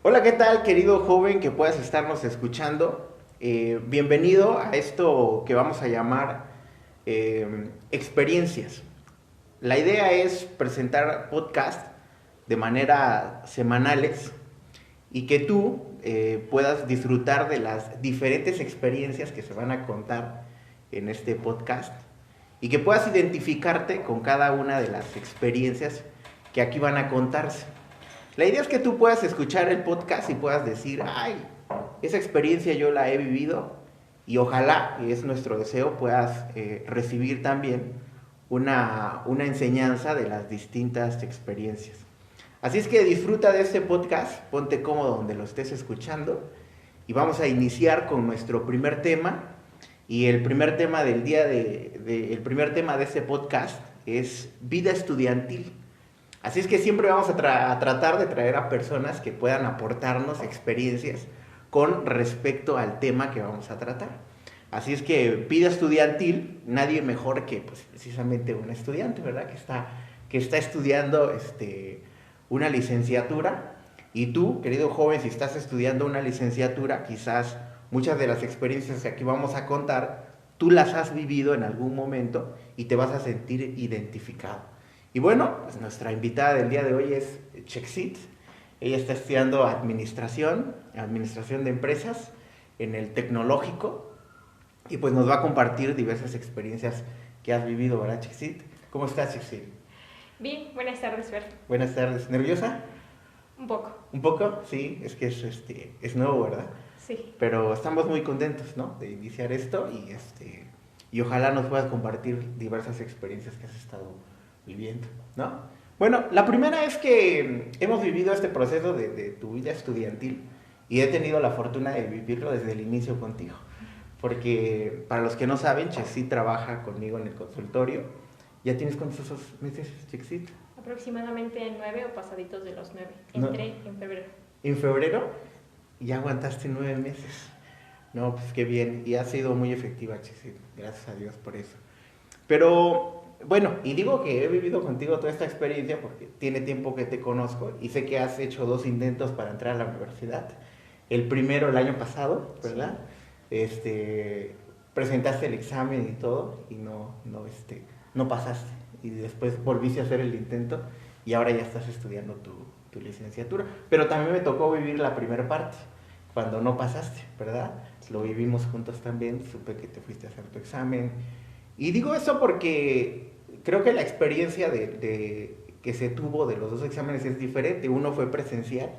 Hola, ¿qué tal, querido joven que puedas estarnos escuchando? Bienvenido a esto que vamos a llamar experiencias. La idea es presentar podcast de manera semanales y que tú puedas disfrutar de las diferentes experiencias que se van a contar en este podcast y que puedas identificarte con cada una de las experiencias que aquí van a contarse. La idea es que tú puedas escuchar el podcast y puedas decir, ay, esa experiencia yo la he vivido y ojalá, y es nuestro deseo, puedas recibir también una enseñanza de las distintas experiencias. Así es que disfruta de este podcast, ponte cómodo donde lo estés escuchando y vamos a iniciar con nuestro primer tema. Y el primer tema del día el primer tema de este podcast es vida estudiantil. Así es que siempre vamos a tratar de traer a personas que puedan aportarnos experiencias con respecto al tema que vamos a tratar. Así es que vida estudiantil, nadie mejor que pues, precisamente un estudiante, ¿verdad? Que está estudiando una licenciatura. Y tú, querido joven, si estás estudiando una licenciatura, quizás muchas de las experiencias que aquí vamos a contar, tú las has vivido en algún momento y te vas a sentir identificado. Y bueno, pues nuestra invitada del día de hoy es Chexit. Ella está estudiando administración de empresas en el tecnológico y pues nos va a compartir diversas experiencias que has vivido, ¿verdad, Chexit? ¿Cómo estás, Chexit? Bien, buenas tardes, Fer. Buenas tardes. ¿Nerviosa? Un poco. ¿Un poco? Sí, es que es nuevo, ¿verdad? Sí. Pero estamos muy contentos, ¿no? De iniciar esto y ojalá nos puedas compartir diversas experiencias que has estado viviendo, ¿no? Bueno, la primera es que hemos vivido este proceso de tu vida estudiantil y he tenido la fortuna de vivirlo desde el inicio contigo. Porque para los que no saben, Chexit trabaja conmigo en el consultorio. ¿Ya tienes cuántos meses, Chexit? Aproximadamente 9 o pasaditos de los 9. No. Entré en febrero. ¿En febrero? Ya aguantaste 9 meses. No, pues qué bien. Y ha sido muy efectiva, Chexit. Gracias a Dios por eso. Pero bueno, y digo que he vivido contigo toda esta experiencia porque tiene tiempo que te conozco y sé que has hecho 2 intentos para entrar a la universidad. El primero el año pasado, ¿verdad? Sí. Presentaste el examen y todo y no pasaste. Y después volviste a hacer el intento y ahora ya estás estudiando tu licenciatura. Pero también me tocó vivir la primera parte, cuando no pasaste, ¿verdad? Lo vivimos juntos también, supe que te fuiste a hacer tu examen. Y digo eso porque creo que la experiencia que se tuvo de los 2 exámenes es diferente. Uno fue presencial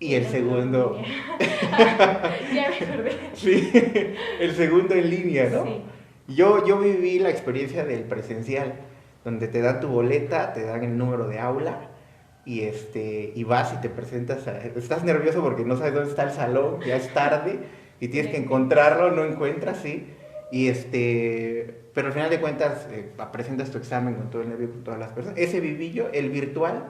y el segundo... Ya me acordé. Sí, el segundo en línea, ¿no? Sí. Yo viví la experiencia del presencial, donde te dan tu boleta, te dan el número de aula y vas y te presentas. Estás nervioso porque no sabes dónde está el salón, ya es tarde y tienes que encontrarlo, no encuentras, ¿sí? Pero al final de cuentas presentas tu examen con todo el nervio, con todas las personas. Ese viví yo, el virtual,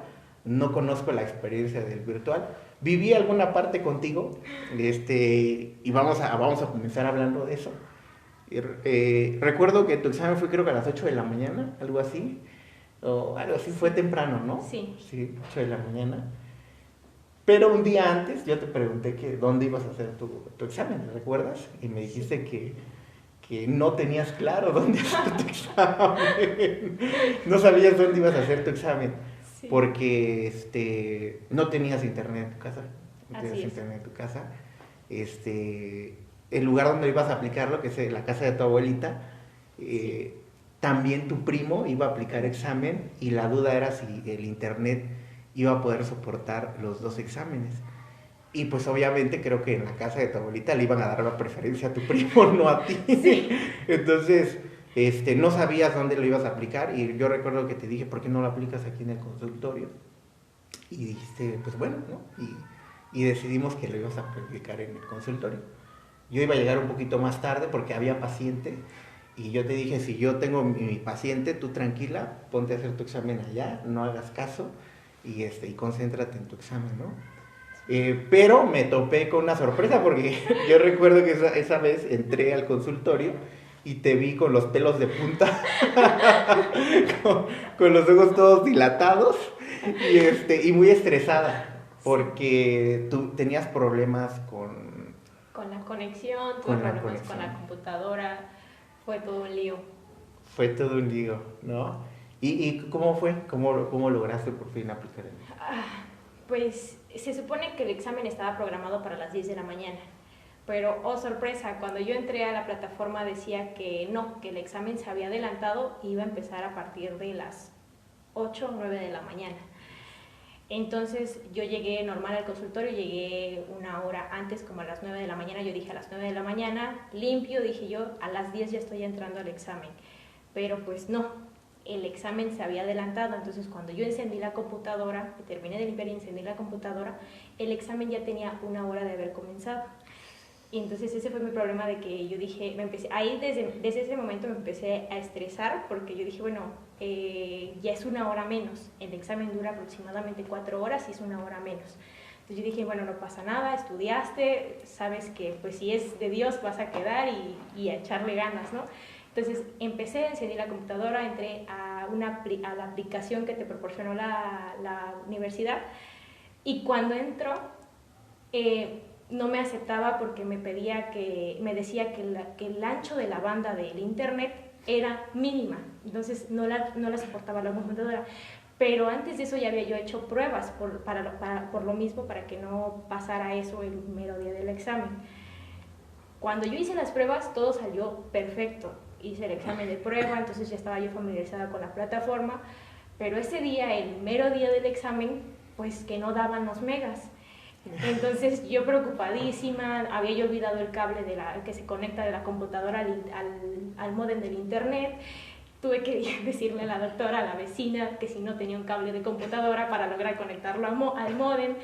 no conozco la experiencia del virtual. Viví alguna parte contigo y vamos a comenzar hablando de eso. Recuerdo que tu examen fue creo que a las 8 de la mañana, algo así, o algo así, fue temprano, ¿no? Sí. Sí, 8 de la mañana. Pero un día antes yo te pregunté que dónde ibas a hacer tu examen, ¿recuerdas? Y me dijiste que no tenías claro dónde hacer tu examen. No sabías dónde ibas a hacer tu examen. Sí. Porque no tenías internet en tu casa. No tenías internet en tu casa. El lugar donde ibas a aplicarlo, que es la casa de tu abuelita, sí. También tu primo iba a aplicar examen y la duda era si el internet iba a poder soportar los 2 exámenes. Y pues obviamente creo que en la casa de tu abuelita le iban a dar la preferencia a tu primo, no a ti. Sí. Entonces, no sabías dónde lo ibas a aplicar y yo recuerdo que te dije, ¿por qué no lo aplicas aquí en el consultorio? Y dijiste, pues bueno, ¿no? Y decidimos que lo ibas a aplicar en el consultorio. Yo iba a llegar un poquito más tarde porque había paciente y yo te dije, si yo tengo mi paciente, tú tranquila, ponte a hacer tu examen allá, no hagas caso y concéntrate en tu examen, ¿no? Pero me topé con una sorpresa porque yo recuerdo que esa vez entré al consultorio y te vi con los pelos de punta, con los ojos todos dilatados y muy estresada. porque tú tenías problemas con la conexión, tuve Con la problemas conexión. con la computadora, fue todo un lío. Fue todo un lío, ¿no? ¿Y cómo fue? ¿Cómo lograste por fin aplicar el examen? Pues se supone que el examen estaba programado para las 10 de la mañana, pero oh sorpresa, cuando yo entré a la plataforma decía que no, que el examen se había adelantado y iba a empezar a partir de las 8 o 9 de la mañana. Entonces yo llegué normal al consultorio, llegué una hora antes, como a las 9 de la mañana, yo dije a las 9 de la mañana, limpio, dije yo, a las 10 ya estoy entrando al examen. Pero pues no, el examen se había adelantado, entonces cuando yo encendí la computadora, terminé de limpiar y encendí la computadora, el examen ya tenía una hora de haber comenzado. Y entonces ese fue mi problema de que yo dije, desde ese momento me empecé a estresar porque yo dije, bueno, ya es una hora menos, el examen dura aproximadamente 4 horas y es una hora menos. Entonces yo dije, bueno, no pasa nada, estudiaste, sabes que pues si es de Dios vas a quedar y a echarle ganas, ¿no? Entonces empecé, encendí la computadora, entré a la aplicación que te proporcionó la universidad y cuando entro no me aceptaba porque me decía que el ancho de la banda del internet era mínima, entonces no la soportaba la computadora. Pero antes de eso ya había yo hecho pruebas por lo mismo, para que no pasara eso el mero día del examen. Cuando yo hice las pruebas todo salió perfecto, hice el examen de prueba, entonces ya estaba yo familiarizada con la plataforma, pero ese día, el mero día del examen, pues que no daban los megas. Entonces yo preocupadísima, había yo olvidado el cable que se conecta de la computadora al módem del internet. Tuve que decirle a la doctora, a la vecina, que si no tenía un cable de computadora para lograr conectarlo al módem.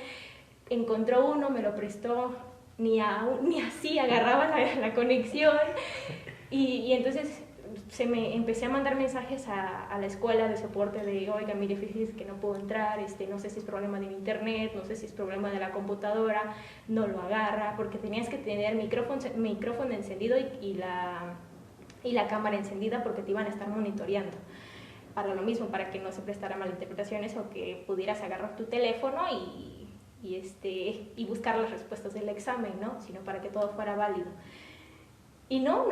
Encontró uno, me lo prestó, ni así agarraba la conexión. Y entonces empecé a mandar mensajes a la escuela de soporte de, oiga, mire, fíjese que no puedo entrar, no sé si es problema de mi internet, no sé si es problema de la computadora, no lo agarra, porque tenías que tener micrófono encendido y la cámara encendida porque te iban a estar monitoreando. Para lo mismo, para que no se prestara malinterpretaciones o que pudieras agarrar tu teléfono y buscar las respuestas del examen, ¿no? Sino para que todo fuera válido. Y no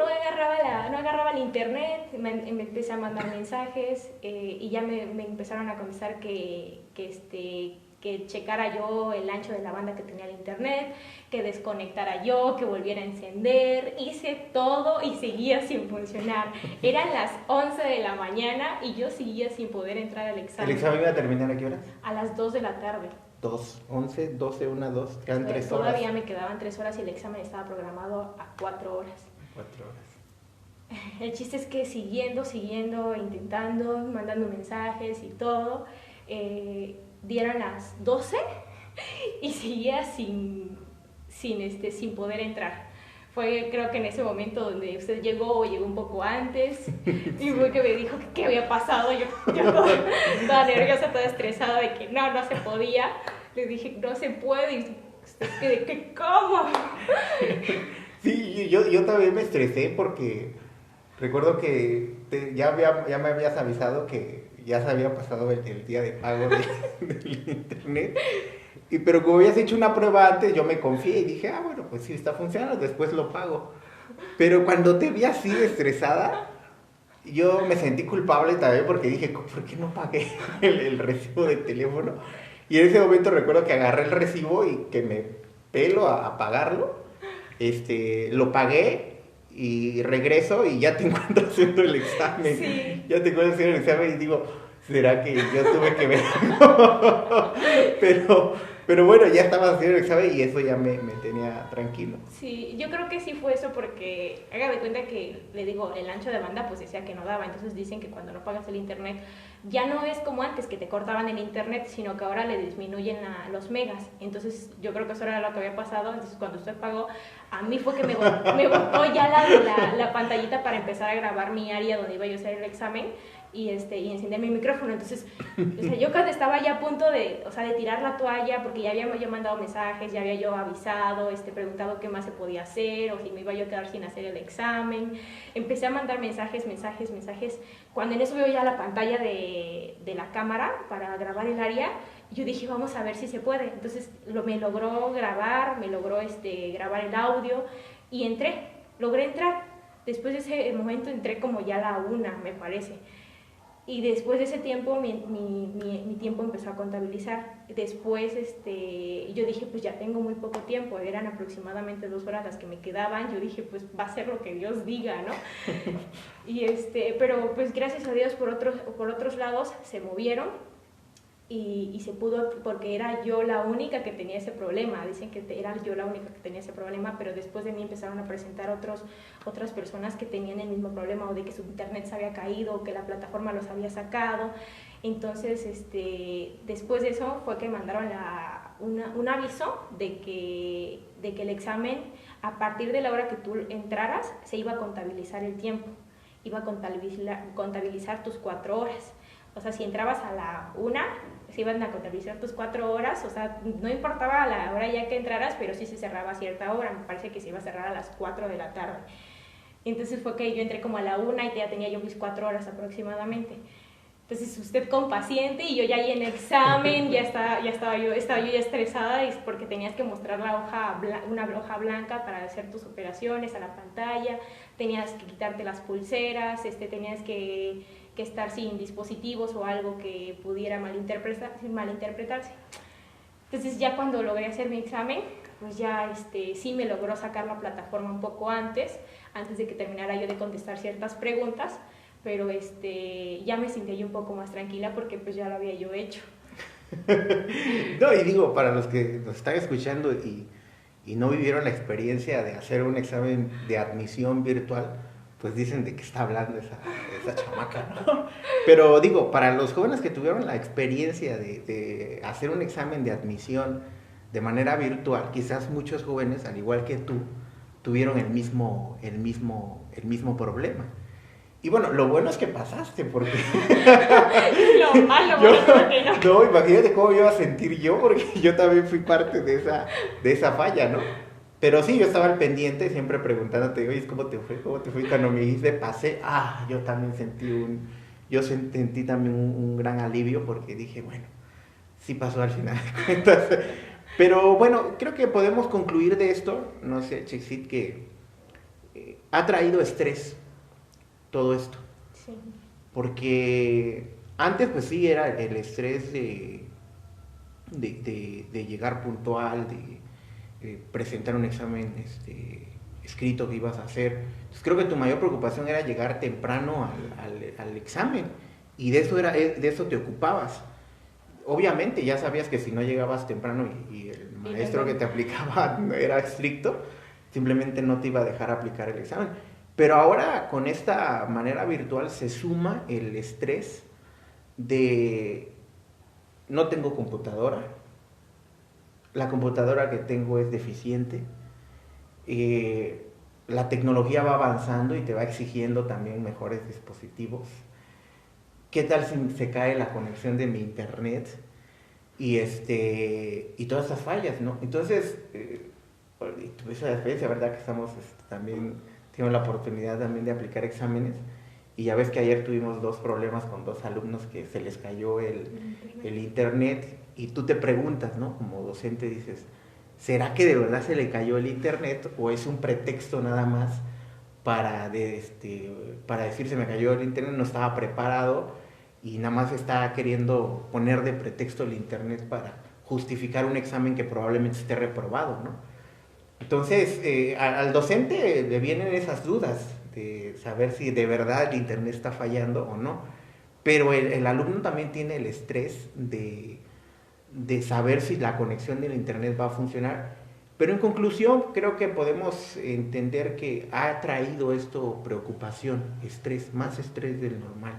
agarraba el internet, me empecé a mandar mensajes y ya me empezaron a contestar que checara yo el ancho de la banda que tenía el internet, que desconectara yo, que volviera a encender. Hice todo y seguía sin funcionar. Eran las 11 de la mañana y yo seguía sin poder entrar al examen. ¿El examen iba a terminar a qué horas? A las 2 de la tarde. 2, 11, 12, 1, 2, quedan 3 horas. Todavía me quedaban 3 horas y el examen estaba programado a 4 horas. 4 horas. El chiste es que siguiendo, intentando, mandando mensajes y todo, dieron las 12 y seguía sin poder entrar. Fue, creo que en ese momento donde usted llegó un poco antes y fue que me dijo que qué había pasado. Yo toda nerviosa, toda estresada de que no se podía. Le dije, no se puede. Y usted, ¿qué, cómo? Sí, yo también me estresé porque recuerdo que ya me habías avisado que ya se había pasado el día de pago del internet. Pero como habías hecho una prueba antes, yo me confié y dije, bueno, pues sí está funcionando, después lo pago. Pero cuando te vi así estresada, yo me sentí culpable también porque dije, ¿por qué no pagué el recibo del teléfono? Y en ese momento recuerdo que agarré el recibo y que me pelo a pagarlo. Lo pagué y regreso y ya te encuentro haciendo el examen. Sí. Ya te encuentro haciendo el examen y digo, ¿será que yo tuve que ver? Pero bueno, ya estabas haciendo el examen y eso ya me tenía tranquilo. Sí, yo creo que sí fue eso porque haga de cuenta que, le digo, el ancho de banda pues decía que no daba. Entonces dicen que cuando no pagas el internet ya no es como antes que te cortaban el internet, sino que ahora le disminuyen los megas. Entonces yo creo que eso era lo que había pasado. Entonces cuando usted pagó, a mí fue que me botó ya la pantallita para empezar a grabar mi área donde iba yo a hacer el examen, y encender mi micrófono. Entonces, o sea, yo casi estaba ya a punto de, o sea, de tirar la toalla, porque ya había yo mandado mensajes, ya había yo avisado, preguntado qué más se podía hacer, o si me iba yo a quedar sin hacer el examen. Empecé a mandar mensajes, cuando en eso veo ya la pantalla de la cámara para grabar el área, yo dije, vamos a ver si se puede. Entonces, me logró grabar, me logró grabar el audio, y logré entrar. Después de ese momento entré como ya a la 1, me parece. Y después de ese tiempo, mi tiempo empezó a contabilizar. Después, yo dije, pues ya tengo muy poco tiempo, eran aproximadamente 2 horas las que me quedaban. Yo dije, pues va a ser lo que Dios diga, ¿no? Y pero pues gracias a Dios por otros lados se movieron. Y se pudo, porque era yo la única que tenía ese problema. Dicen que era yo la única que tenía ese problema, pero después de mí empezaron a presentar otras personas que tenían el mismo problema, o de que su internet se había caído, o que la plataforma los había sacado. Entonces, después de eso fue que mandaron un aviso de que el examen, a partir de la hora que tú entraras, se iba a contabilizar el tiempo, iba a contabilizar tus 4 horas. O sea, si entrabas a la 1, se iban a contabilizar tus 4 horas, o sea, no importaba la hora ya que entraras, pero sí se cerraba a cierta hora. Me parece que se iba a cerrar a las 4 de la tarde. Entonces fue que yo entré como a la 1 y ya tenía yo mis 4 horas aproximadamente. Entonces usted con paciente, y yo ya ahí en examen, estaba yo ya estresada, porque tenías que mostrar una hoja blanca para hacer tus operaciones a la pantalla, tenías que quitarte las pulseras, tenías que estar sin dispositivos o algo que pudiera malinterpretarse. Entonces ya cuando logré hacer mi examen, pues ya sí me logró sacar la plataforma un poco antes de que terminara yo de contestar ciertas preguntas, pero ya me sentí yo un poco más tranquila, porque pues ya lo había yo hecho. No, y digo, para los que nos están escuchando y no vivieron la experiencia de hacer un examen de admisión virtual, pues dicen de qué está hablando esa chamaca, ¿no? Pero digo, para los jóvenes que tuvieron la experiencia de hacer un examen de admisión de manera virtual, quizás muchos jóvenes, al igual que tú, tuvieron el mismo problema. Y bueno, lo bueno es que pasaste, porque... Lo malo, porque no. No, imagínate cómo me iba a sentir yo, porque yo también fui parte de esa falla, ¿no? Pero sí, yo estaba al pendiente, siempre preguntándote, oye, ¿cómo te fue? ¿Cómo te fue? Cuando me dijiste pasé, yo también sentí también un gran alivio, porque dije, bueno, sí pasó al final de cuentas. Pero bueno, creo que podemos concluir de esto, no sé, Chexit, que ha traído estrés todo esto. Sí. Porque antes pues sí era el estrés de llegar puntual, de presentar un examen escrito que ibas a hacer. Entonces creo que tu mayor preocupación era llegar temprano al examen, y de eso te ocupabas. Obviamente ya sabías que si no llegabas temprano y el maestro que te aplicaba era estricto, simplemente no te iba a dejar aplicar el examen. Pero ahora con esta manera virtual se suma el estrés de no tengo computadora, la computadora que tengo es deficiente, la tecnología va avanzando y te va exigiendo también mejores dispositivos. ¿Qué tal si se cae la conexión de mi internet? Y todas esas fallas, ¿no? Entonces, tuve esa experiencia, ¿verdad? Que estamos también, tengo la oportunidad también de aplicar exámenes, y ya ves que ayer tuvimos 2 problemas con 2 alumnos que se les cayó el internet, y tú te preguntas, ¿no? Como docente dices, ¿será que de verdad se le cayó el internet, o es un pretexto nada más para decir se me cayó el internet, no estaba preparado y nada más está queriendo poner de pretexto el internet para justificar un examen que probablemente esté reprobado, ¿no? Entonces, al docente le vienen esas dudas de saber si de verdad el internet está fallando o no, pero el alumno también tiene el estrés de saber si la conexión del internet va a funcionar. Pero en conclusión, creo que podemos entender que ha traído esto preocupación, estrés, más estrés del normal.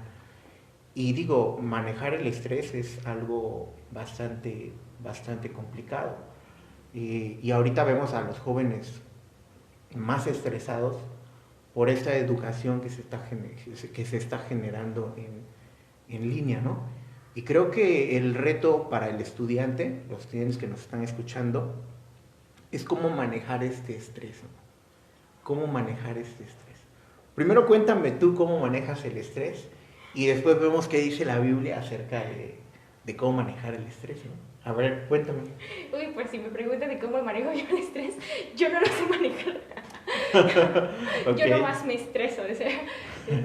Y digo, manejar el estrés es algo bastante complicado. Y ahorita vemos a los jóvenes más estresados por esta educación que se está generando en línea, ¿no? Y creo que el reto para el estudiante, los estudiantes que nos están escuchando, es cómo manejar este estrés, ¿no? Cómo manejar este estrés. Primero cuéntame tú cómo manejas el estrés y después vemos qué dice la Biblia acerca de cómo manejar el estrés, ¿no? A ver, cuéntame. Uy, pues si me preguntan de cómo manejo yo el estrés, yo no lo sé manejar. Okay. Yo nomás me estreso. O sea,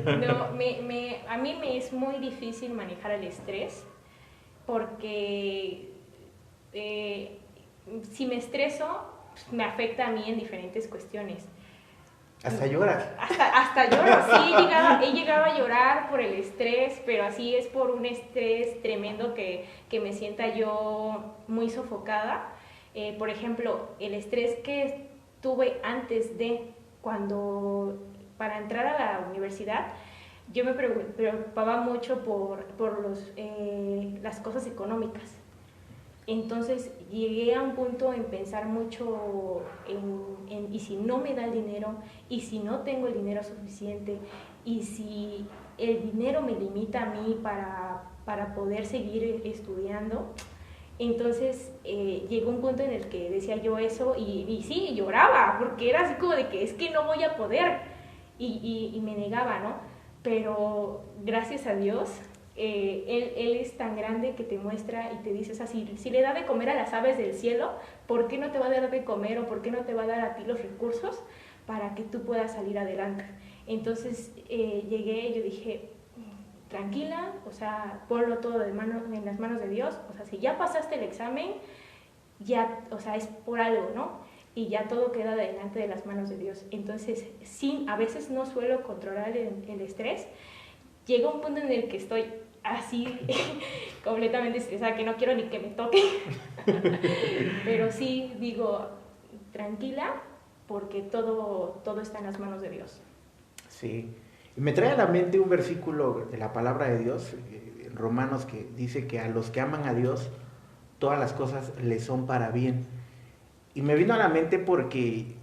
no, a mí me es muy difícil manejar el estrés porque si me estreso, pues, me afecta a mí en diferentes cuestiones. Hasta lloras. Hasta lloro, sí, he llegado a llorar por el estrés, pero así es por un estrés tremendo que me sienta yo muy sofocada. Por ejemplo, el estrés que tuve antes de para entrar a la universidad, yo me preocupaba mucho por las cosas económicas. Entonces llegué a un punto en pensar mucho en y si no me da el dinero, y si no tengo el dinero suficiente, y si el dinero me limita a mí para poder seguir estudiando. Entonces llegó un punto en el que decía yo eso y sí, lloraba, porque era así como de que es que no voy a poder, y me negaba, ¿no? Pero gracias a Dios, él es tan grande que te muestra y te dice, o sea, si le da de comer a las aves del cielo, ¿por qué no te va a dar de comer o por qué no te va a dar a ti los recursos para que tú puedas salir adelante? Entonces llegué y yo dije, tranquila, o sea, ponlo todo en las manos de Dios, o sea, si ya pasaste el examen, ya, o sea, es por algo, ¿no? Y ya todo queda delante de las manos de Dios. Entonces, sí, a veces no suelo controlar el estrés. Llega un punto en el que estoy así completamente estresada, que no quiero ni que me toque. Pero sí digo, tranquila, porque todo está en las manos de Dios. Sí. Y me trae a la mente un versículo de la palabra de Dios, en Romanos, que dice que a los que aman a Dios, todas las cosas les son para bien. Y me vino a la mente porque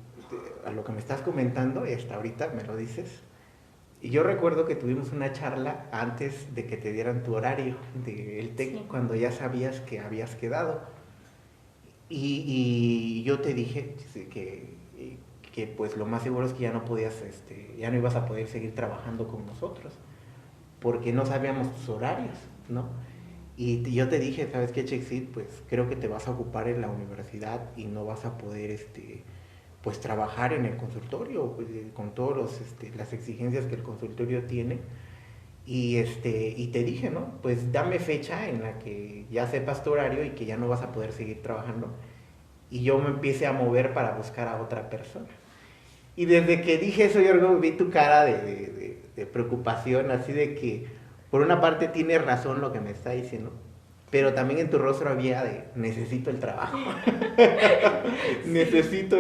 a lo que me estás comentando, y hasta ahorita me lo dices, y yo recuerdo que tuvimos una charla antes de que te dieran tu horario del TEC, sí, cuando ya sabías que habías quedado. Y yo te dije que pues lo más seguro es que ya no podías, ya no ibas a poder seguir trabajando con nosotros, porque no sabíamos tus horarios, ¿no? Y yo te dije, ¿sabes qué, Chexit? Pues creo que te vas a ocupar en la universidad y no vas a poder, pues trabajar en el consultorio, pues, con todas las exigencias que el consultorio tiene. Y te dije, ¿no? Pues dame fecha en la que ya sepas tu horario y que ya no vas a poder seguir trabajando. Y yo me empiece a mover para buscar a otra persona. Y desde que dije eso, yo vi tu cara de preocupación, así de que por una parte tiene razón lo que me está diciendo, pero también en tu rostro había de necesito el trabajo. Sí. necesito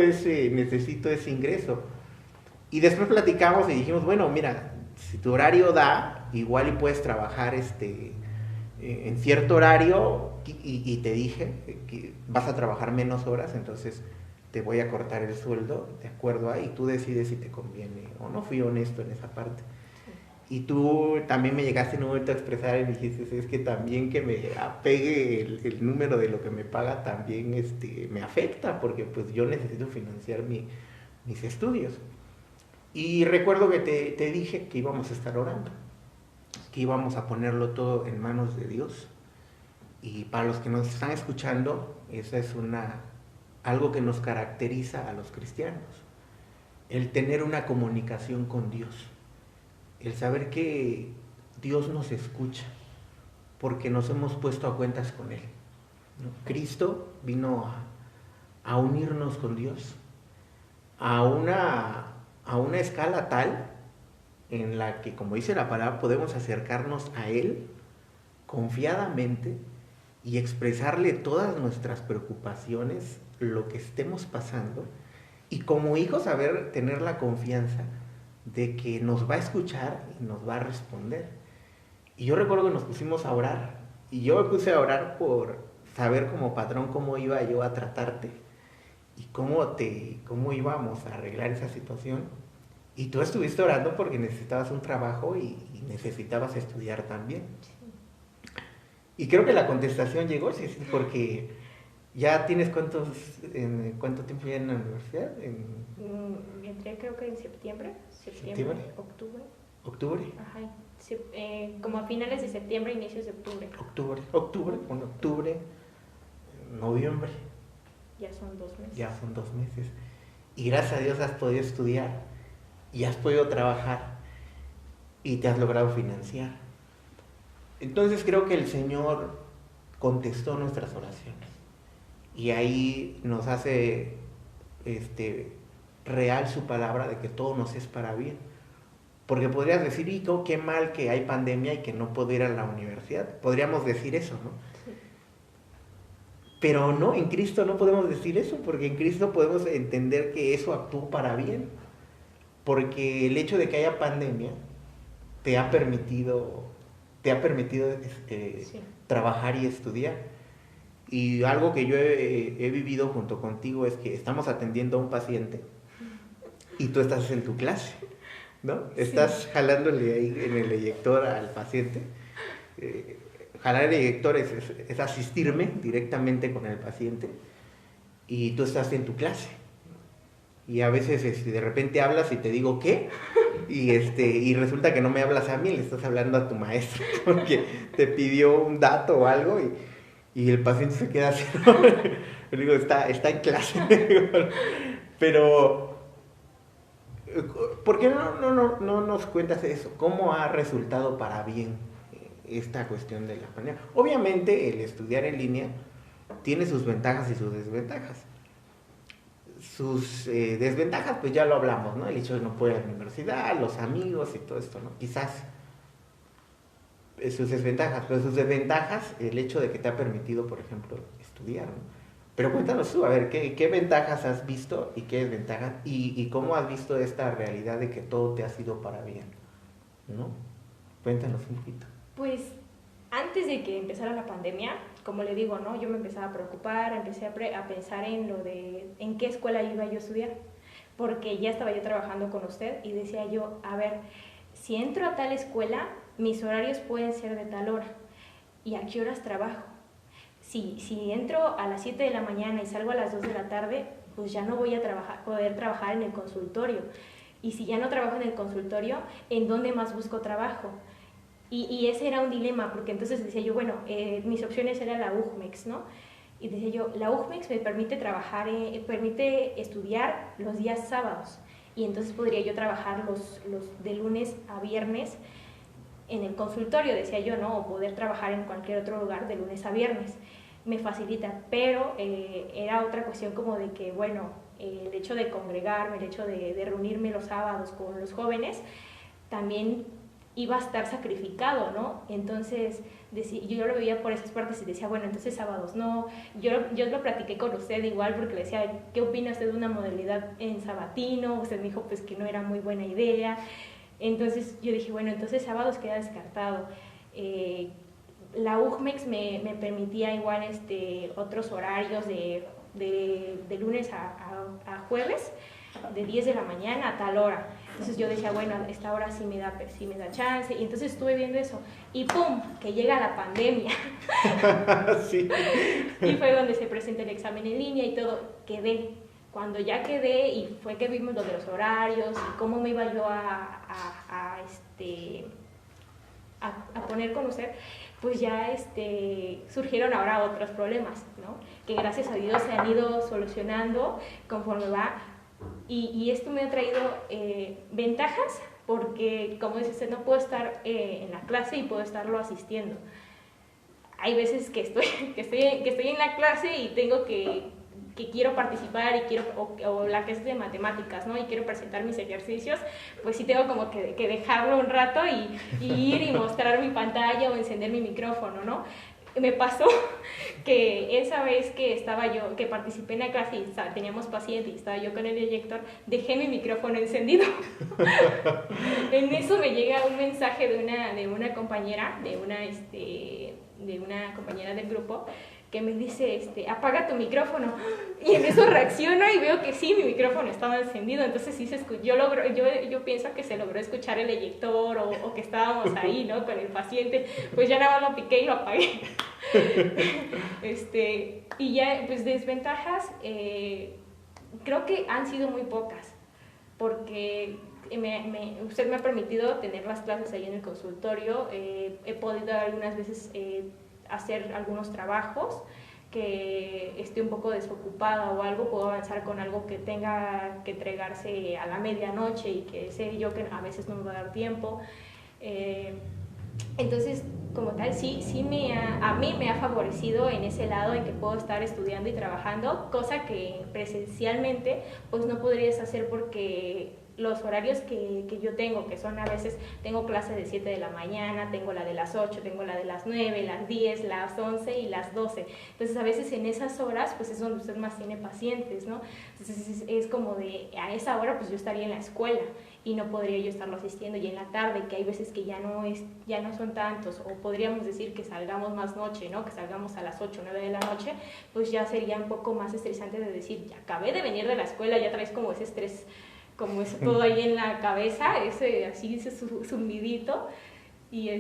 ese ingreso. Y después platicamos y dijimos, bueno, mira, si tu horario da, igual y puedes trabajar en cierto horario, y te dije que vas a trabajar menos horas, entonces te voy a cortar el sueldo de acuerdo a, y tú decides si te conviene o no. Fui honesto en esa parte. Y tú también me llegaste en un momento a expresar y me dijiste, es que también que me apegue el número de lo que me paga también me afecta, porque pues yo necesito financiar mis estudios. Y recuerdo que te dije que íbamos a estar orando, que íbamos a ponerlo todo en manos de Dios. Y para los que nos están escuchando, esa es algo que nos caracteriza a los cristianos, el tener una comunicación con Dios, el saber que Dios nos escucha, porque nos hemos puesto a cuentas con Él, ¿no? Cristo vino a unirnos con Dios a una escala tal en la que, como dice la palabra, podemos acercarnos a Él confiadamente y expresarle todas nuestras preocupaciones, lo que estemos pasando, y como hijos tener la confianza de que nos va a escuchar y nos va a responder. Y yo recuerdo que nos pusimos a orar, y yo me puse a orar por saber como patrón cómo iba yo a tratarte y cómo íbamos a arreglar esa situación. Y tú estuviste orando porque necesitabas un trabajo y necesitabas estudiar también. Y creo que la contestación llegó, sí, sí, porque ya tienes cuánto tiempo ya en la universidad, Entré creo que en septiembre, ¿septiembre? octubre. ¿Octubre? Ajá, como a finales de septiembre, inicios de octubre. Octubre, noviembre, Ya son 2 meses. ya son 2 meses. Y gracias a Dios has podido estudiar y has podido trabajar y te has logrado financiar. Entonces creo que el Señor contestó nuestras oraciones y ahí nos hace real su palabra de que todo nos es para bien. Porque podrías decir, y qué mal que hay pandemia y que no puedo ir a la universidad. Podríamos decir eso, ¿no? Sí. Pero no, en Cristo no podemos decir eso, porque en Cristo podemos entender que eso actuó para bien. Porque el hecho de que haya pandemia te ha permitido Sí. trabajar y estudiar. Y algo que yo he vivido junto contigo es que estamos atendiendo a un paciente y tú estás en tu clase, ¿no? Sí. Estás jalándole ahí en el eyector al paciente. Jalar el eyector es asistirme directamente con el paciente y tú estás en tu clase. Y a veces de repente hablas y te digo, ¿qué? Y resulta que no me hablas a mí, le estás hablando a tu maestro porque te pidió un dato o algo y el paciente se queda así, ¿no? Le digo, está en clase. Pero, ¿por qué no nos cuentas eso? ¿Cómo ha resultado para bien esta cuestión de la pandemia? Obviamente el estudiar en línea tiene sus ventajas y sus desventajas. Sus desventajas, pues ya lo hablamos, ¿no? El hecho de no poder ir a la universidad, los amigos y todo esto, ¿no? Quizás sus desventajas, pero sus desventajas, el hecho de que te ha permitido, por ejemplo, estudiar, ¿no? Pero cuéntanos tú, a ver, ¿qué ventajas has visto y qué desventajas? Y cómo has visto esta realidad de que todo te ha sido para bien, ¿no? Cuéntanos un poquito. Pues antes de que empezara la pandemia, como le digo, ¿no? Yo me empezaba a preocupar, empecé a pensar en qué escuela iba yo a estudiar, porque ya estaba yo trabajando con usted y decía yo, a ver, si entro a tal escuela, mis horarios pueden ser de tal hora, ¿y a qué horas trabajo? Si entro a las 7 de la mañana y salgo a las 2 de la tarde, pues ya no voy a poder trabajar en el consultorio. Y si ya no trabajo en el consultorio, ¿en dónde más busco trabajo? Y ese era un dilema, porque entonces decía yo, bueno, mis opciones eran la UJMEX, ¿no? Y decía yo, la UJMEX me permite permite estudiar los días sábados, y entonces podría yo trabajar los de lunes a viernes en el consultorio, decía yo, ¿no? O poder trabajar en cualquier otro lugar de lunes a viernes. Me facilita, pero era otra cuestión como de que, bueno, el hecho de congregarme, el hecho de reunirme los sábados con los jóvenes, también iba a estar sacrificado, ¿no? Entonces, yo lo veía por esas partes y decía, bueno, entonces sábados no. Yo lo platiqué con usted igual porque le decía, ¿qué opina usted de una modalidad en sabatino? Usted me dijo, pues, que no era muy buena idea. Entonces, yo dije, bueno, entonces sábados queda descartado. La UJMEX me permitía igual otros horarios de lunes a jueves, de 10 de la mañana a tal hora. Entonces yo decía, bueno, a esta hora sí me da chance. Y entonces estuve viendo eso. Y ¡pum!, que llega la pandemia. Sí. Y fue donde se presenta el examen en línea y todo. Quedé. Cuando ya quedé y fue que vimos lo de los horarios y cómo me iba yo a poner con usted, pues ya surgieron ahora otros problemas, ¿no? Que gracias a Dios se han ido solucionando conforme va. Y esto me ha traído ventajas porque, como dice usted, no puedo estar en la clase y puedo estarlo asistiendo. Hay veces que estoy en la clase y tengo que quiero participar y o la clase de matemáticas, ¿no? Y quiero presentar mis ejercicios, pues sí tengo como que dejarlo un rato y ir y mostrar mi pantalla o encender mi micrófono, ¿no? Me pasó que esa vez que participé en la clase y teníamos paciente y estaba yo con el eyector, dejé mi micrófono encendido. En eso me llega un mensaje de una compañera, de de una compañera del grupo que me dice, apaga tu micrófono. Y en eso reacciono y veo que sí, mi micrófono estaba encendido. Entonces sí yo pienso que se logró escuchar el eyector o que estábamos ahí, ¿no? Con el paciente. Pues ya nada más lo piqué y lo apagué. Y ya, pues desventajas, creo que han sido muy pocas, porque usted me ha permitido tener las clases ahí en el consultorio, he podido algunas veces hacer algunos trabajos que esté un poco desocupada o algo, puedo avanzar con algo que tenga que entregarse a la medianoche y que sé yo que a veces no me va a dar tiempo. Entonces, como tal, sí a mí me ha favorecido en ese lado en que puedo estar estudiando y trabajando, cosa que presencialmente pues no podrías hacer porque los horarios que yo tengo, que son a veces, tengo clase de 7 de la mañana, tengo la de las 8, tengo la de las 9, las 10, las 11 y las 12. Entonces, a veces en esas horas, pues es donde usted más tiene pacientes, ¿no? Entonces, es como a esa hora, pues yo estaría en la escuela y no podría yo estarlo asistiendo, y en la tarde, que hay veces que ya no son tantos, o podríamos decir que salgamos más noche, ¿no? Que salgamos a las 8 o 9 de la noche, pues ya sería un poco más estresante de decir, ya acabé de venir de la escuela, ya traes como ese estrés, como eso todo ahí en la cabeza, ese zumbidito, y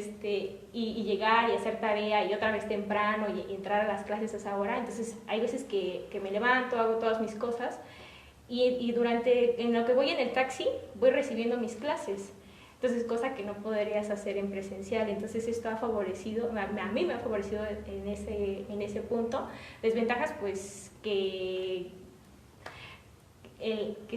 llegar y hacer tarea y otra vez temprano y entrar a las clases a esa hora. Entonces hay veces que me levanto, hago todas mis cosas y en lo que voy en el taxi voy recibiendo mis clases. Entonces, cosa que no podrías hacer en presencial. Entonces, esto ha favorecido, a mí me ha favorecido en ese punto. Desventajas, pues, ¿qué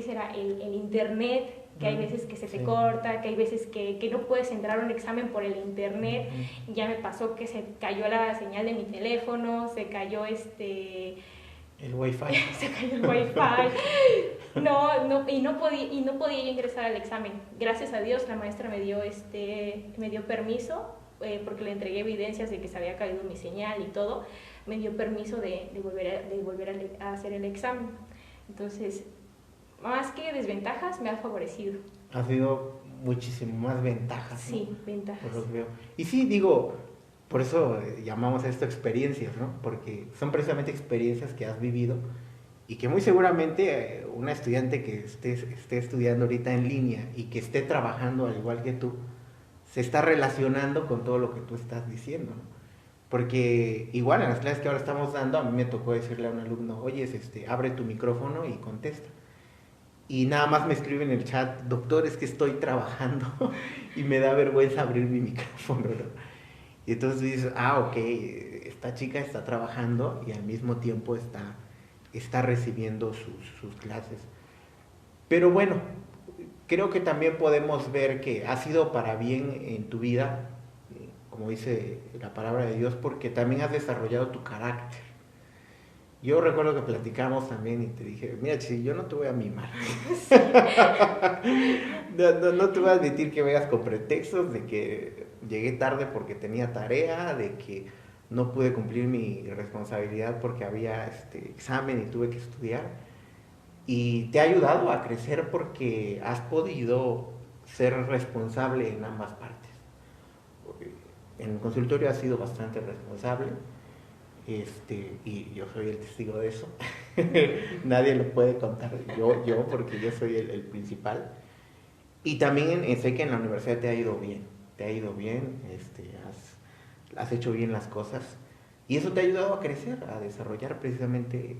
será? El internet, que hay veces que se te corta, que hay veces que no puedes entrar a un examen por el internet. Ya me pasó que se cayó la señal de mi teléfono, se cayó el wifi. Se cayó el wifi. Y no podía yo ingresar al examen. Gracias a Dios la maestra me dio permiso, porque le entregué evidencias de que se había caído mi señal y todo. Me dio permiso de volver a hacer el examen. Entonces, más que desventajas, me ha favorecido. Ha sido muchísimo más ventajas. Sí, ¿no? ventajas. Por lo que veo. Y sí, digo, por eso llamamos a esto experiencias, ¿no? Porque son precisamente experiencias que has vivido y que muy seguramente una estudiante que esté estudiando ahorita en línea y que esté trabajando al igual que tú, se está relacionando con todo lo que tú estás diciendo, ¿no? Porque igual en las clases que ahora estamos dando, a mí me tocó decirle a un alumno, oye, abre tu micrófono y contesta. Y nada más me escribe en el chat, doctor, es que estoy trabajando y me da vergüenza abrir mi micrófono, ¿no? Y entonces dices, ok, esta chica está trabajando y al mismo tiempo está recibiendo sus clases. Pero bueno, creo que también podemos ver que ha sido para bien en tu vida, como dice la palabra de Dios, porque también has desarrollado tu carácter. Yo recuerdo que platicamos también y te dije, mira, si yo no te voy a mimar. Sí. No te voy a admitir que vengas con pretextos de que llegué tarde porque tenía tarea, de que no pude cumplir mi responsabilidad porque había examen y tuve que estudiar. Y te ha ayudado a crecer porque has podido ser responsable en ambas partes. En el consultorio has sido bastante responsable. Y yo soy el testigo de eso. Nadie lo puede contar, yo porque yo soy el principal. Y también sé que en la universidad te ha ido bien, has hecho bien las cosas y eso te ha ayudado a crecer, a desarrollar precisamente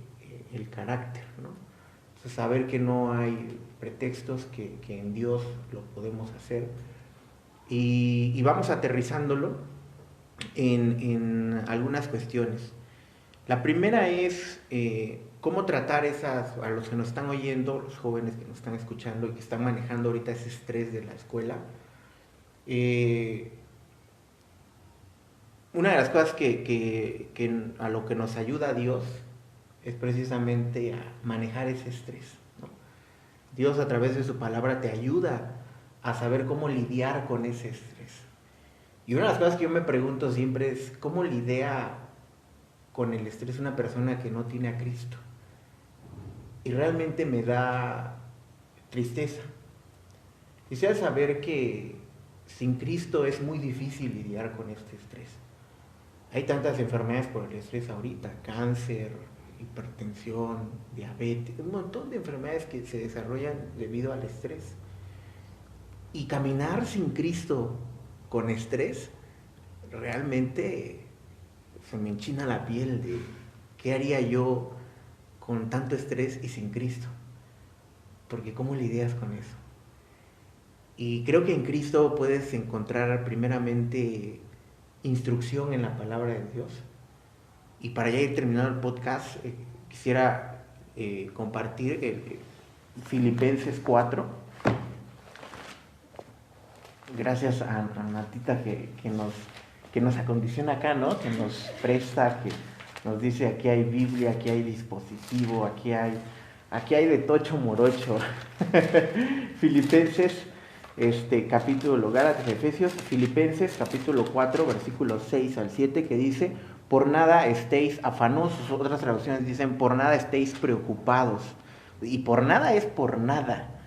el carácter, ¿no? Entonces, saber que no hay pretextos, que en Dios lo podemos hacer y vamos aterrizándolo en algunas cuestiones. La primera es cómo tratar a los que nos están oyendo, los jóvenes que nos están escuchando y que están manejando ahorita ese estrés de la escuela. Una de las cosas que a lo que nos ayuda Dios es precisamente a manejar ese estrés, ¿no? Dios a través de su palabra te ayuda a saber cómo lidiar con ese estrés. Y una de las cosas que yo me pregunto siempre es cómo lidia con el estrés una persona que no tiene a Cristo. Y realmente me da tristeza. Quisiera saber que sin Cristo es muy difícil lidiar con este estrés. Hay tantas enfermedades por el estrés ahorita, cáncer, hipertensión, diabetes, un montón de enfermedades que se desarrollan debido al estrés. Y caminar sin Cristo con estrés, realmente se me enchina la piel de qué haría yo con tanto estrés y sin Cristo. Porque ¿cómo lidias con eso? Y creo que en Cristo puedes encontrar primeramente instrucción en la palabra de Dios. Y para ya ir terminando el podcast, quisiera compartir Filipenses 4. Gracias a Natita que nos acondiciona acá, ¿no? Que nos presta, que nos dice aquí hay Biblia, aquí hay dispositivo, aquí hay de tocho morocho. Filipenses, capítulo, Gálatas, Efesios, Filipenses, capítulo 4, versículos 6 al 7, que dice: por nada estéis afanosos. Otras traducciones dicen: por nada estéis preocupados. Y por nada es por nada.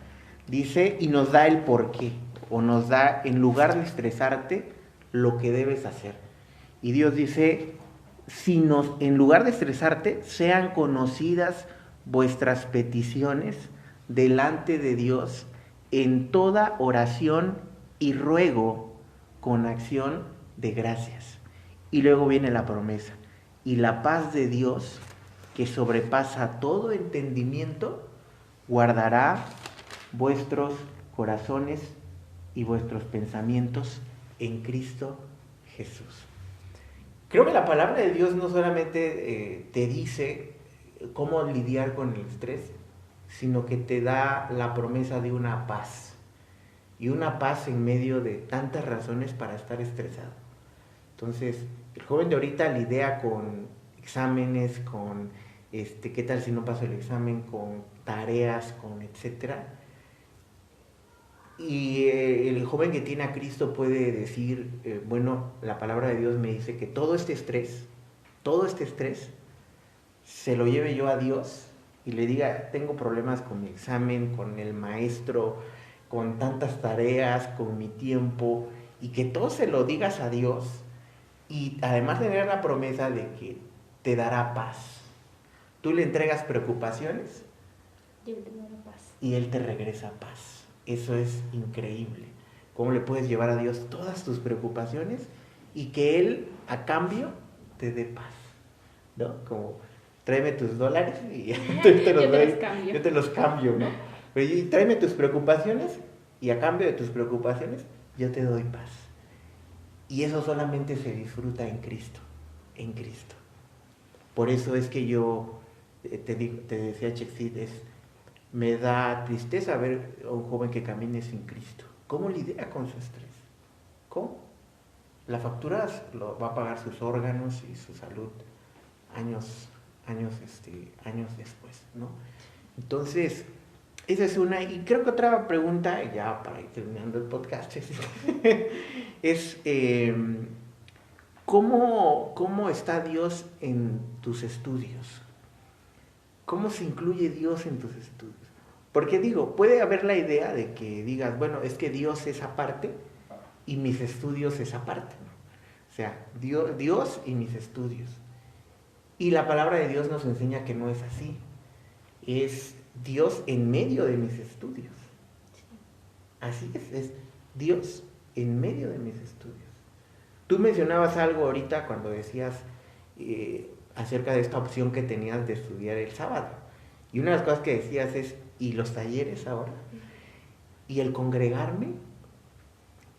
Dice, y nos da el porqué, o nos da, en lugar de estresarte, lo que debes hacer. Y Dios dice, en lugar de estresarte, sean conocidas vuestras peticiones delante de Dios en toda oración y ruego con acción de gracias. Y luego viene la promesa. Y la paz de Dios, que sobrepasa todo entendimiento, guardará vuestros corazones y vuestros pensamientos en Cristo Jesús. Creo que la palabra de Dios no solamente te dice cómo lidiar con el estrés, sino que te da la promesa de una paz. Y una paz en medio de tantas razones para estar estresado. Entonces, el joven de ahorita lidia con exámenes, con qué tal si no paso el examen, con tareas, con etcétera. Y el joven que tiene a Cristo puede decir, bueno, la palabra de Dios me dice que todo este estrés, se lo lleve yo a Dios y le diga, tengo problemas con mi examen, con el maestro, con tantas tareas, con mi tiempo, y que todo se lo digas a Dios, y además tener la promesa de que te dará paz. Tú le entregas preocupaciones Y Él te dará paz. Y Él te regresa paz. Eso es increíble. ¿Cómo le puedes llevar a Dios todas tus preocupaciones y que Él, a cambio, te dé paz? ¿No? Como, tráeme tus dólares y yo te los cambio, ¿no? Pero tráeme tus preocupaciones y a cambio de tus preocupaciones, yo te doy paz. Y eso solamente se disfruta en Cristo, en Cristo. Por eso es que yo te decía, Chexit, me da tristeza ver a un joven que camine sin Cristo. ¿Cómo lidia con su estrés? ¿Cómo? La factura lo va a pagar sus órganos y su salud años después, ¿no? Entonces, esa es una. Y creo que otra pregunta, ya para ir terminando el podcast, es ¿cómo está Dios en tus estudios? ¿Cómo se incluye Dios en tus estudios? Porque digo, puede haber la idea de que digas, bueno, es que Dios es aparte y mis estudios es aparte, ¿no? O sea, Dios y mis estudios. Y la palabra de Dios nos enseña que no es así. Es Dios en medio de mis estudios. Así es Dios en medio de mis estudios. Tú mencionabas algo ahorita cuando decías acerca de esta opción que tenías de estudiar el sábado. Y una de las cosas que decías es, ¿y los talleres ahora? ¿Y el congregarme?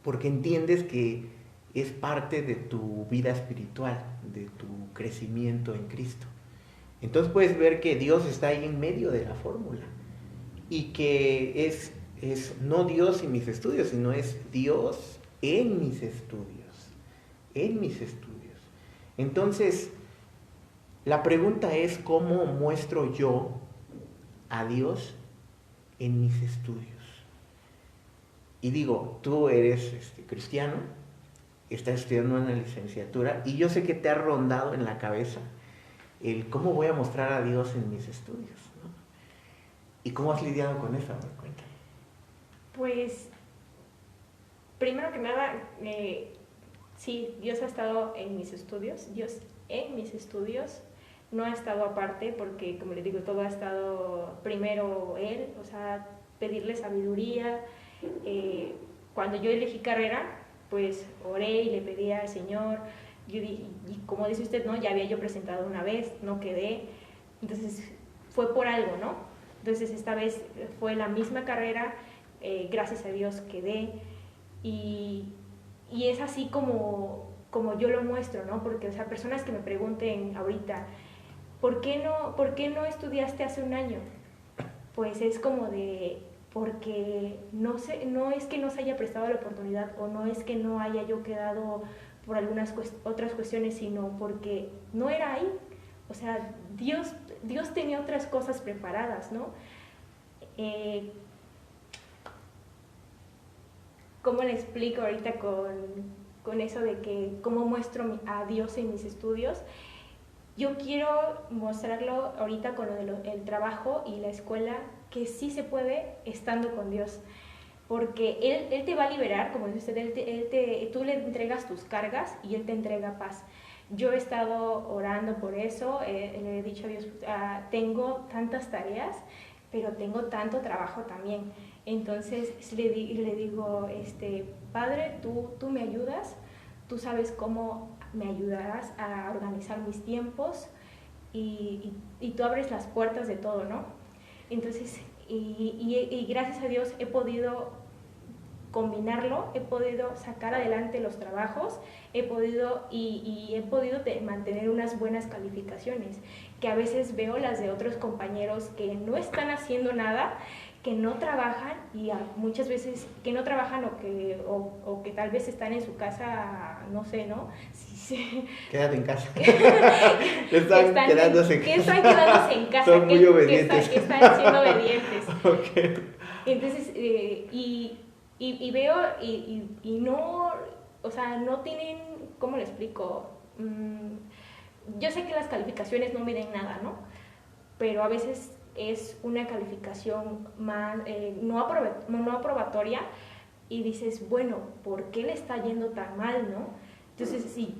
Porque entiendes que es parte de tu vida espiritual, de tu crecimiento en Cristo. Entonces puedes ver que Dios está ahí en medio de la fórmula. Y que es no Dios y mis estudios, sino es Dios en mis estudios. En mis estudios. Entonces, la pregunta es, ¿cómo muestro yo a Dios en mis estudios? Y digo, tú eres cristiano, estás estudiando una licenciatura, y yo sé que te ha rondado en la cabeza el cómo voy a mostrar a Dios en mis estudios, ¿no? ¿Y cómo has lidiado con eso? Cuéntame. Pues, primero que nada, Sí, Dios ha estado en mis estudios, Dios en mis estudios, no ha estado aparte porque, como les digo, todo ha estado primero Él, o sea, pedirle sabiduría. Cuando yo elegí carrera, pues oré y le pedí al Señor, y como dice usted, ¿no? Ya había yo presentado una vez, no quedé, entonces fue por algo, ¿no? Entonces esta vez fue la misma carrera, gracias a Dios quedé, y, y es así como yo lo muestro, ¿no? Porque, o sea, personas que me pregunten ahorita, por qué no estudiaste hace un año? Pues es como de, porque no, sé, no es que no se haya prestado la oportunidad o no es que no haya yo quedado por algunas otras cuestiones, sino porque no era ahí. O sea, Dios tenía otras cosas preparadas, ¿no? ¿Cómo le explico ahorita con eso de que cómo muestro a Dios en mis estudios? Yo quiero mostrarlo ahorita con lo del trabajo y la escuela, que sí se puede estando con Dios. Porque Él te va a liberar, como dice usted, tú le entregas tus cargas y Él te entrega paz. Yo he estado orando por eso, le he dicho a Dios, tengo tantas tareas, pero tengo tanto trabajo también. Entonces le digo, Padre, tú me ayudas, tú sabes cómo me ayudarás a organizar mis tiempos y tú abres las puertas de todo, ¿no? Entonces, y gracias a Dios he podido combinarlo, he podido sacar adelante los trabajos, he podido mantener unas buenas calificaciones, que a veces veo las de otros compañeros que no están haciendo nada, que no trabajan y muchas veces que no trabajan o que tal vez están en su casa, no sé, ¿no? Sí. Quédate en casa. Están quedándose en casa. Son muy obedientes. Que están siendo obedientes. Okay. Entonces, y veo y no, o sea, no tienen, ¿cómo le explico? Yo sé que las calificaciones no miden nada, ¿no? Pero a veces es una calificación más, no aprobatoria, y dices, bueno, ¿por qué le está yendo tan mal, no? Entonces, sí,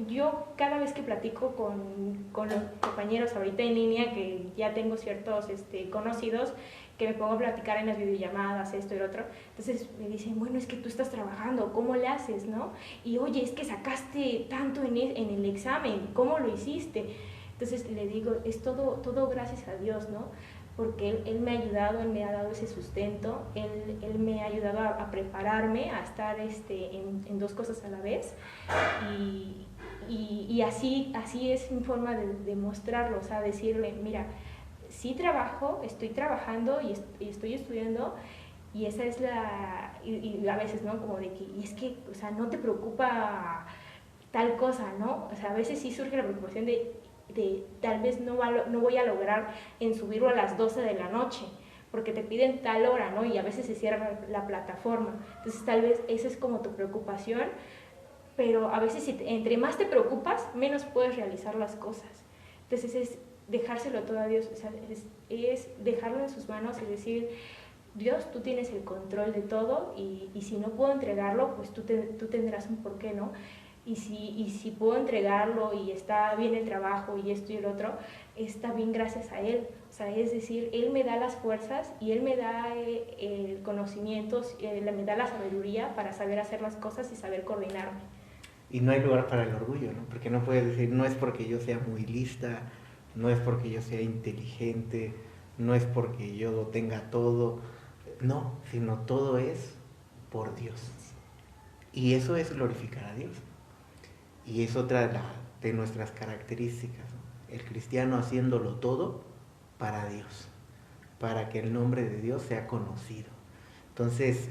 yo cada vez que platico con los compañeros ahorita en línea, que ya tengo ciertos conocidos, que me pongo a platicar en las videollamadas, esto y lo otro, entonces me dicen, bueno, es que tú estás trabajando, ¿cómo le haces, no? Y oye, es que sacaste tanto en el examen, ¿cómo lo hiciste? Entonces le digo, es todo gracias a Dios, ¿no? Porque Él me ha ayudado, Él me ha dado ese sustento, Él me ha ayudado a prepararme, a estar en dos cosas a la vez, y así es mi forma de mostrarlo, o sea, decirle, mira, sí trabajo, estoy trabajando y estoy estudiando, y esa es y a veces, ¿no? Como de que, y es que, o sea, no te preocupa tal cosa, ¿no? O sea, a veces sí surge la preocupación de tal vez no voy a lograr en subirlo a las 12 de la noche, porque te piden tal hora, ¿no? Y a veces se cierra la plataforma. Entonces tal vez esa es como tu preocupación, pero a veces entre más te preocupas, menos puedes realizar las cosas. Entonces es dejárselo todo a Dios, o sea, es dejarlo en sus manos y decir, Dios, tú tienes el control de todo, y si no puedo entregarlo, pues tú tendrás un porqué, ¿no? Y si puedo entregarlo y está bien el trabajo y esto y el otro, está bien gracias a Él. O sea, es decir, Él me da las fuerzas y Él me da el conocimiento, me da la sabiduría para saber hacer las cosas y saber coordinarme. Y no hay lugar para el orgullo, ¿no? Porque no puedes decir, no es porque yo sea muy lista, no es porque yo sea inteligente, no es porque yo lo tenga todo, no, sino todo es por Dios. Y eso es glorificar a Dios. Y es otra de nuestras características, ¿no? El cristiano haciéndolo todo para Dios, para que el nombre de Dios sea conocido. Entonces,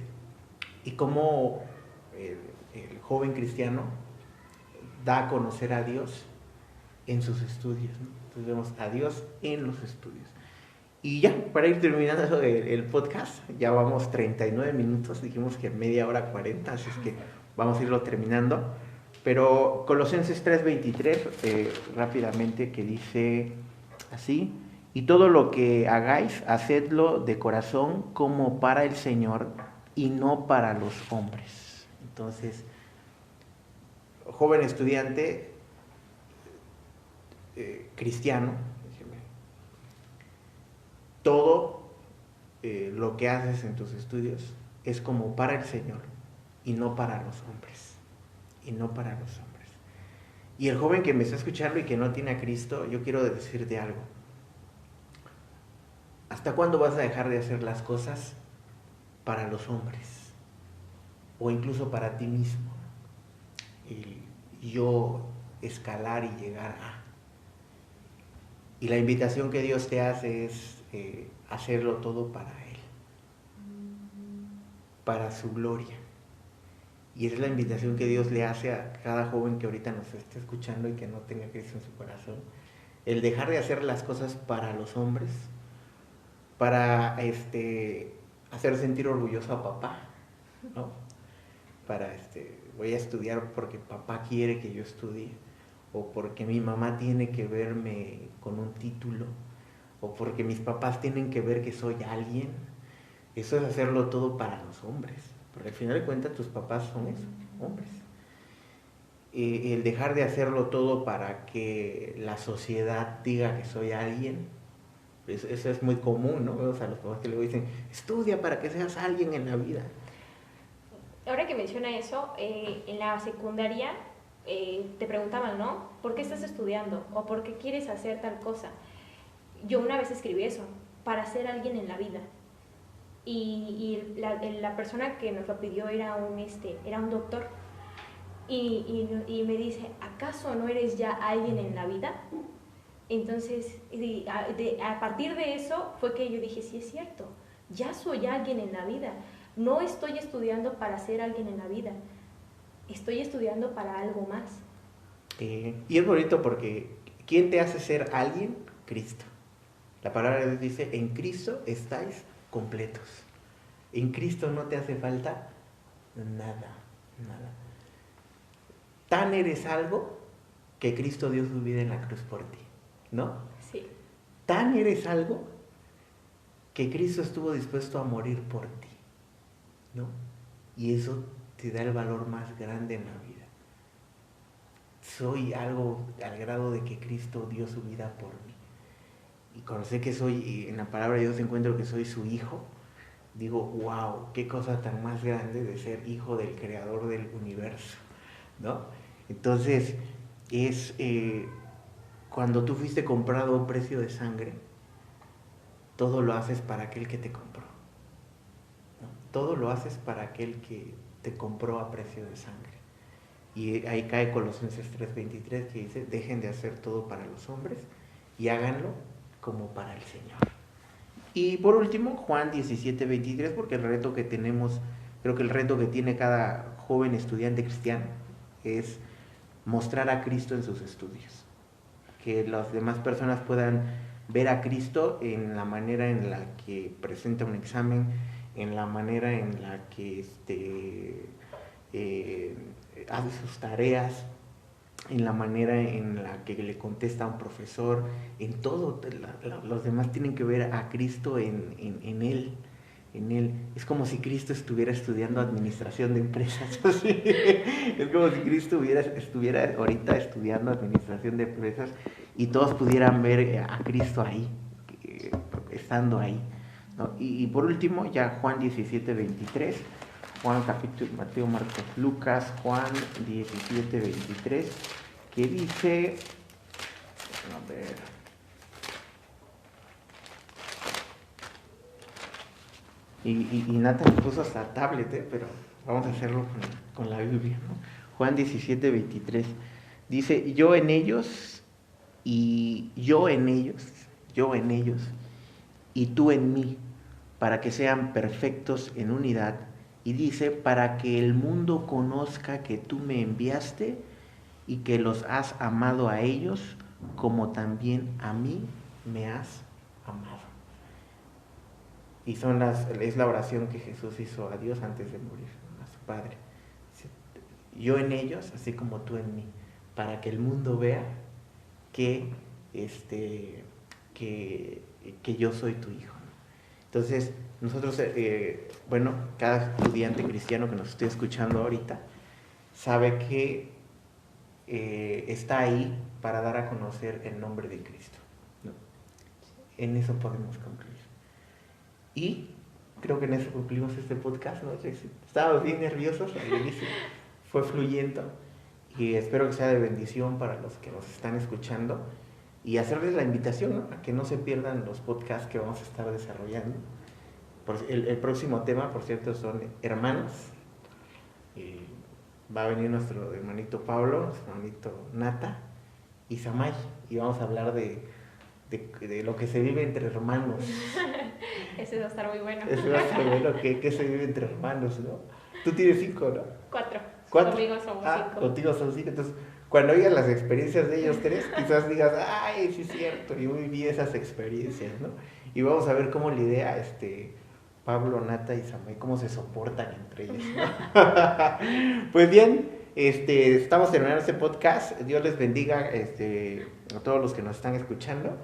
y cómo el joven cristiano da a conocer a Dios en sus estudios, ¿no? Entonces vemos a Dios en los estudios. Y ya, para ir terminando el podcast, ya vamos 39 minutos, dijimos que media hora 40, así es que vamos a irlo terminando. Pero Colosenses 3:23, rápidamente, que dice así: y todo lo que hagáis, hacedlo de corazón como para el Señor y no para los hombres. Entonces, joven estudiante cristiano, todo lo que haces en tus estudios es como para el Señor y no para los hombres. Y no para los hombres. Y el joven que me está escuchando y que no tiene a Cristo, yo quiero decirte algo. ¿Hasta cuándo vas a dejar de hacer las cosas para los hombres? O incluso para ti mismo. Y yo escalar y llegar a. Y la invitación que Dios te hace es hacerlo todo para Él. Para su gloria. Y es la invitación que Dios le hace a cada joven que ahorita nos esté escuchando y que no tenga Cristo en su corazón. El dejar de hacer las cosas para los hombres, para hacer sentir orgulloso a papá, ¿no? Para voy a estudiar porque papá quiere que yo estudie, o porque mi mamá tiene que verme con un título, o porque mis papás tienen que ver que soy alguien. Eso es hacerlo todo para los hombres. Porque al final de cuentas tus papás son eso, hombres. El dejar de hacerlo todo para que la sociedad diga que soy alguien, eso es muy común, ¿no? O sea, los papás que luego dicen, estudia para que seas alguien en la vida. Ahora que menciona eso, en la secundaria te preguntaban, ¿no? ¿Por qué estás estudiando? ¿O por qué quieres hacer tal cosa? Yo una vez escribí eso, para ser alguien en la vida. Y la persona que nos lo pidió era un doctor. Y me dice, ¿acaso no eres ya alguien en la vida? Entonces, a partir de eso fue que yo dije, sí es cierto, ya soy alguien en la vida. No estoy estudiando para ser alguien en la vida, estoy estudiando para algo más. Y es bonito porque ¿quién te hace ser alguien? Cristo. La palabra de Dios dice, en Cristo estáis completos. En Cristo no te hace falta nada, nada. Tan eres algo que Cristo dio su vida en la cruz por ti, ¿no? Sí. Tan eres algo que Cristo estuvo dispuesto a morir por ti, ¿no? Y eso te da el valor más grande en la vida. Soy algo al grado de que Cristo dio su vida por mí. Y cuando sé que soy, en la palabra de Dios encuentro que soy su hijo, digo, wow, qué cosa tan más grande de ser hijo del creador del universo, ¿no? Entonces, es cuando tú fuiste comprado a un precio de sangre, todo lo haces para aquel que te compró, ¿no? Todo lo haces para aquel que te compró a precio de sangre. Y ahí cae Colosenses 3:23 que dice, dejen de hacer todo para los hombres y háganlo como para el Señor. Y por último, Juan 17:23, porque el reto que tenemos, creo que el reto que tiene cada joven estudiante cristiano es mostrar a Cristo en sus estudios. Que las demás personas puedan ver a Cristo en la manera en la que presenta un examen, en la manera en la que hace sus tareas, en la manera en la que le contesta a un profesor, en todo. Los demás tienen que ver a Cristo en él. En él. Es como si Cristo estuviera estudiando administración de empresas. ¿Sí? Es como si Cristo estuviera ahorita estudiando administración de empresas y todos pudieran ver a Cristo ahí, estando ahí, ¿no? Y por último, ya Juan 17:23. Juan capítulo, Mateo, Marcos, Lucas, Juan 17:23, que dice, a ver, y Nathan puso hasta tablet, pero vamos a hacerlo con la Biblia, ¿no? Juan 17:23 dice, yo en ellos, y tú en mí, para que sean perfectos en unidad. Y dice, para que el mundo conozca que tú me enviaste y que los has amado a ellos como también a mí me has amado. Y es la oración que Jesús hizo a Dios antes de morir, a su Padre. Yo en ellos, así como tú en mí, para que el mundo vea que yo soy tu hijo. Entonces, nosotros, cada estudiante cristiano que nos esté escuchando ahorita, sabe que está ahí para dar a conocer el nombre de Cristo, ¿no? En eso podemos concluir. Y creo que en eso concluimos este podcast, ¿no? Estábamos bien nerviosos al inicio, fue fluyendo y espero que sea de bendición para los que nos están escuchando y hacerles la invitación, ¿no? A que no se pierdan los podcasts que vamos a estar desarrollando. El próximo tema, por cierto, son hermanos. Va a venir nuestro hermanito Pablo, nuestro hermanito Nata y Samay, y vamos a hablar de lo que se vive entre hermanos. Ese va a estar muy bueno. Ese va a estar bueno, que se vive entre hermanos, ¿no? Tú tienes 5, ¿no? 4. ¿4? Conmigo somos 5. Contigo son 5. Entonces, cuando oigas las experiencias de ellos 3, quizás digas, ay, sí es cierto, yo viví esas experiencias, ¿no? Y vamos a ver cómo lidia Pablo, Nata y Samay, cómo se soportan entre ellos, ¿no? Pues bien, estamos terminando este podcast. Dios les bendiga a todos los que nos están escuchando.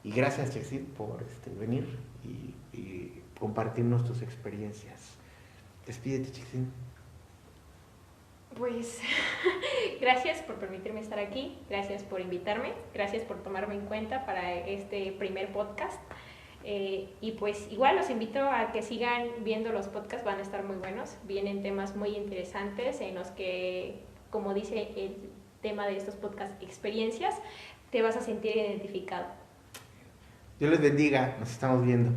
Y gracias, Chexit, por venir y compartirnos tus experiencias. Despídete, Chexit. Pues gracias por permitirme estar aquí, gracias por invitarme, gracias por tomarme en cuenta para este primer podcast. Y pues igual los invito a que sigan viendo los podcasts, van a estar muy buenos, vienen temas muy interesantes en los que, como dice el tema de estos podcasts, experiencias, te vas a sentir identificado. Dios les bendiga, nos estamos viendo.